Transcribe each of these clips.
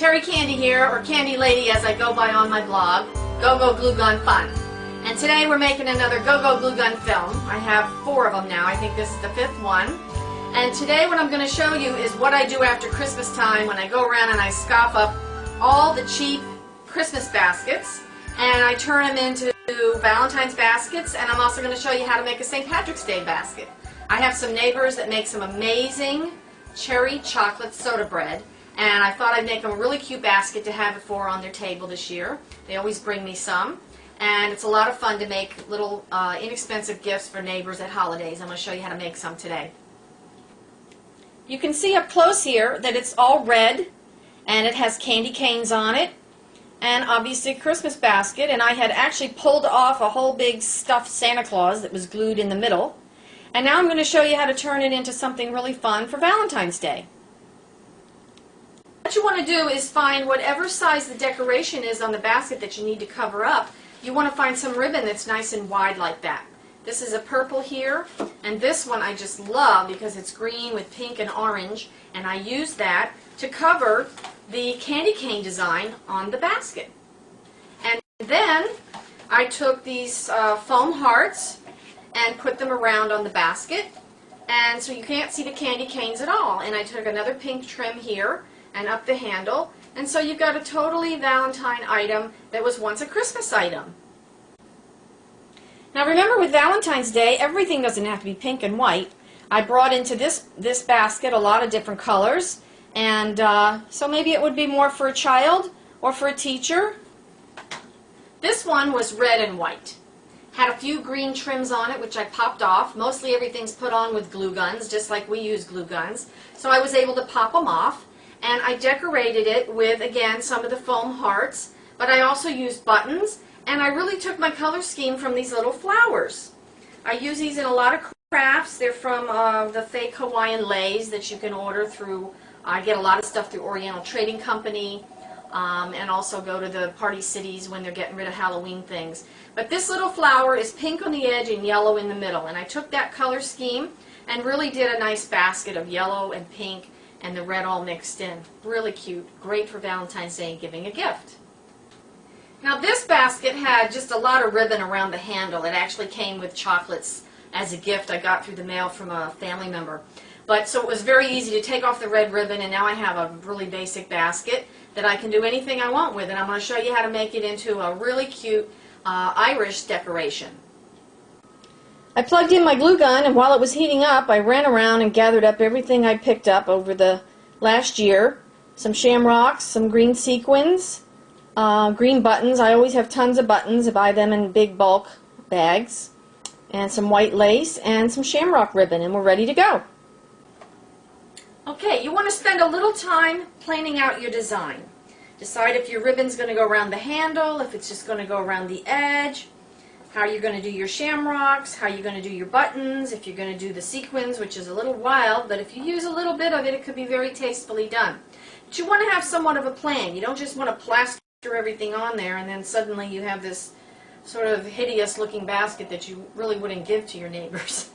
Terry Candy here, or Candy Lady as I go by on my blog, Go Go Glue Gun Fun. And today we're making another Go Go Glue Gun film. I have 4 of them now. I think this is the 5th one. And today what I'm going to show you is what I do after Christmas time when I go around and I scoff up all the cheap Christmas baskets and I turn them into Valentine's baskets, and I'm also going to show you how to make a St. Patrick's Day basket. I have some neighbors that make some amazing cherry chocolate soda bread, and I thought I'd make them a really cute basket to have it for on their table this year. They always bring me some, and it's a lot of fun to make little inexpensive gifts for neighbors at holidays. I'm going to show you how to make some today. You can see up close here that it's all red, and it has candy canes on it, and obviously a Christmas basket, and I had actually pulled off a whole big stuffed Santa Claus that was glued in the middle. And now I'm going to show you how to turn it into something really fun for Valentine's Day. What you want to do is find whatever size the decoration is on the basket that you need to cover up. You want to find some ribbon that's nice and wide like that. This is a purple here, and this one I just love because it's green with pink and orange, and I use that to cover the candy cane design on the basket. And then I took these foam hearts and put them around on the basket, and so you can't see the candy canes at all. And I took another pink trim here and up the handle, and so you've got a totally Valentine item that was once a Christmas item. Now remember, with Valentine's Day, everything doesn't have to be pink and white. I brought into this basket a lot of different colors, and so maybe it would be more for a child or for a teacher. This one was red and white. Had a few green trims on it, which I popped off. Mostly everything's put on with glue guns, just like we use glue guns. So I was able to pop them off, and I decorated it with, again, some of the foam hearts, but I also used buttons, and I really took my color scheme from these little flowers. I use these in a lot of crafts. They're from the fake Hawaiian leis that you can order through. I get a lot of stuff through Oriental Trading Company, and also go to the Party Cities when they're getting rid of Halloween things. But this little flower is pink on the edge and yellow in the middle, and I took that color scheme and really did a nice basket of yellow and pink and the red all mixed in. Really cute. Great for Valentine's Day and giving a gift. Now this basket had just a lot of ribbon around the handle. It actually came with chocolates as a gift I got through the mail from a family member. But so it was very easy to take off the red ribbon, and now I have a really basic basket that I can do anything I want with, and I'm going to show you how to make it into a really cute Irish decoration. I plugged in my glue gun, and while it was heating up, I ran around and gathered up everything I picked up over the last year. Some shamrocks, some green sequins, green buttons. I always have tons of buttons. I buy them in big bulk bags. And some white lace and some shamrock ribbon, and we're ready to go. Okay, you want to spend a little time planning out your design. Decide if your ribbon's going to go around the handle, if it's just going to go around the edge, how you're going to do your shamrocks, how you're going to do your buttons, if you're going to do the sequins, which is a little wild, but if you use a little bit of it, it could be very tastefully done. But you want to have somewhat of a plan. You don't just want to plaster everything on there and then suddenly you have this sort of hideous looking basket that you really wouldn't give to your neighbors.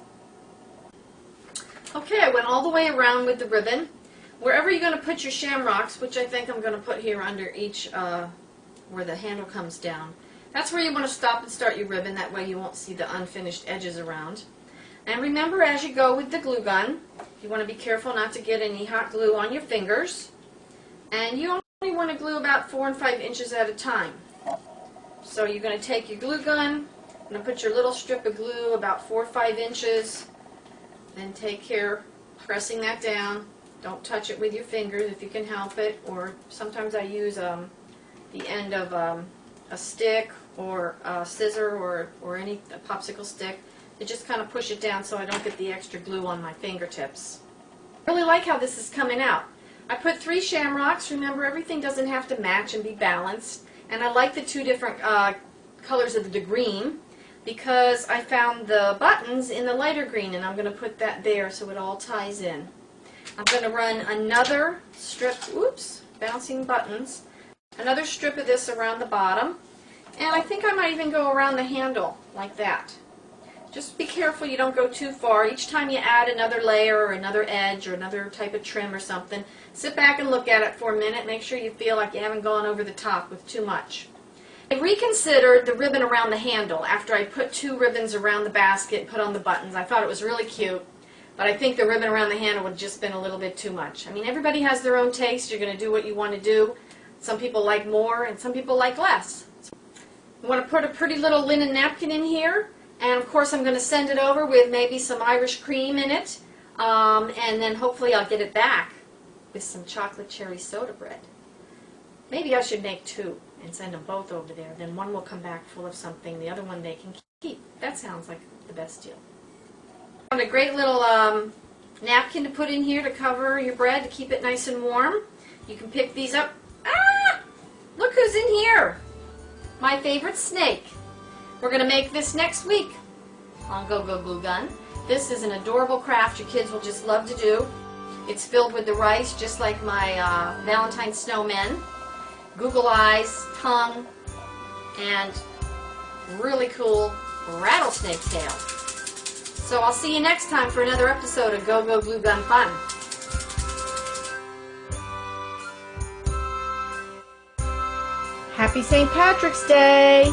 Okay, I went all the way around with the ribbon. Wherever you're going to put your shamrocks, which I think I'm going to put here under each where the handle comes down, that's where you want to stop and start your ribbon. That way you won't see the unfinished edges around. And remember, as you go with the glue gun, you want to be careful not to get any hot glue on your fingers. And you only want to glue about 4 and 5 inches at a time. So you're going to take your glue gun, and put your little strip of glue about 4 or 5 inches, then take care pressing that down. Don't touch it with your fingers if you can help it, or sometimes I use the end of a stick or a scissor or any popsicle stick to just kind of push it down so I don't get the extra glue on my fingertips. I really like how this is coming out. I put 3 shamrocks. Remember, everything doesn't have to match and be balanced. And I like the 2 different colors of the green because I found the buttons in the lighter green, and I'm going to put that there so it all ties in. I'm going to run another strip, oops, bouncing buttons, another strip of this around the bottom, and I think I might even go around the handle like that. Just be careful you don't go too far. Each time you add another layer or another edge or another type of trim or something, sit back and look at it for a minute. Make sure you feel like you haven't gone over the top with too much. I reconsidered the ribbon around the handle after I put 2 ribbons around the basket and put on the buttons. I thought it was really cute, but I think the ribbon around the handle would have just been a little bit too much. I mean, everybody has their own taste. You're going to do what you want to do. Some people like more and some people like less. You want to put a pretty little linen napkin in here, and of course I'm going to send it over with maybe some Irish cream in it, and then hopefully I'll get it back with some chocolate cherry soda bread. Maybe I should make 2 and send them both over there. Then one will come back full of something, the other one they can keep. That sounds like the best deal. I found a great little napkin to put in here to cover your bread to keep it nice and warm. You can pick these up. Ah! Look who's in here! My favorite snake. We're going to make this next week on Go Go Glue Gun. This is an adorable craft your kids will just love to do. It's filled with the rice, just like my Valentine snowmen. Google eyes, tongue, and really cool rattlesnake tail. So I'll see you next time for another episode of Go Go Glue Gun Fun. Happy St. Patrick's Day!